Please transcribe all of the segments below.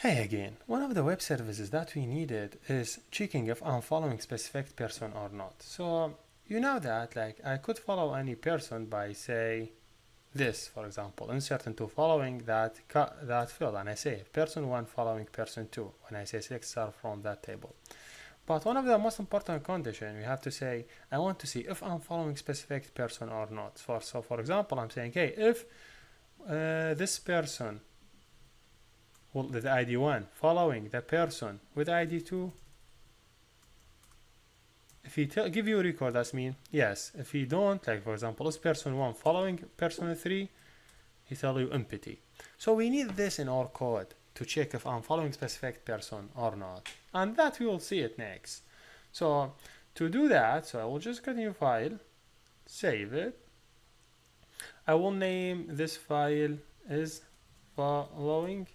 Hey again, one of the web services that we needed is checking if I'm following specific person or not. So you know that I could follow any person by say this, for example, insert into following that field, and I say person 1 following person 2 when I say select star from that table. But one of the most important condition we have to say, I want to see if I'm following specific person or not. So for example, I'm saying, hey, if this person with ID 1 following the person with ID 2, if he give you a record, that's mean yes. If he don't, like for example, is person 1 following person 3, he tell you empty. So we need this in our code to check if I'm following specific person or not, and that we will see it next. So to do that, so I will just get a new file, save it. I will name this file is following.php,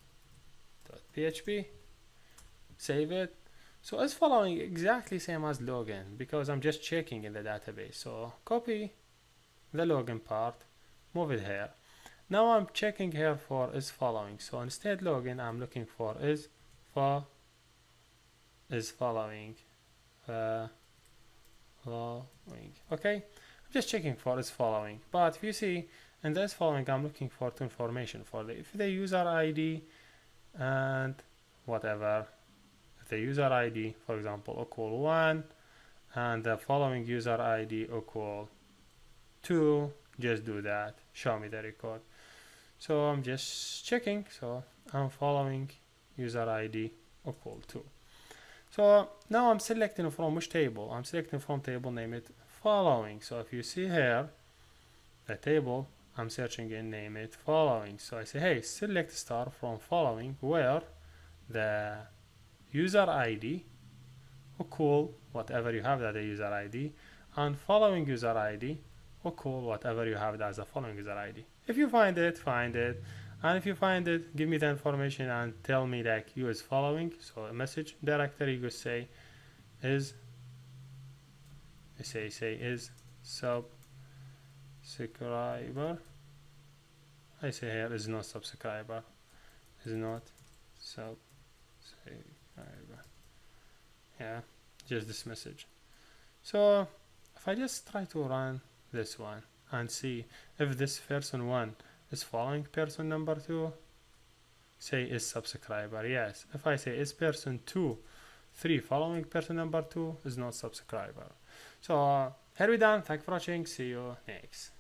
save it. So is following exactly same as login because I'm just checking in the database. So copy the login part, move it here. Now I'm checking here for is following. So instead login, I'm looking for is following. Okay, I'm just checking for is following. But if you see in this following, I'm looking for two information for the user ID and whatever. If the user ID, for example, equal 1 and the following user ID equal 2, just do that, show me the record. So I'm just checking, so I'm following user ID equal 2. So now I'm selecting from which table. I'm selecting from table, name it following. So if you see here the table, I'm searching in, name it following. So I say, hey, select star from following where the user ID equal whatever you have that a user ID and following user ID equal whatever you have as a following user ID. If you find it, and if you find it, give me the information and tell me like you is following. So a message directory you say is is subscriber. I say here is not subscriber, is not subscriber. Yeah, just this message. So if I just try to run this one and see if this person 1 is following person number 2, say is subscriber, yes. If I say is person 2 3 following person number 2, is not subscriber. So here we done. Thank you for watching, see you next.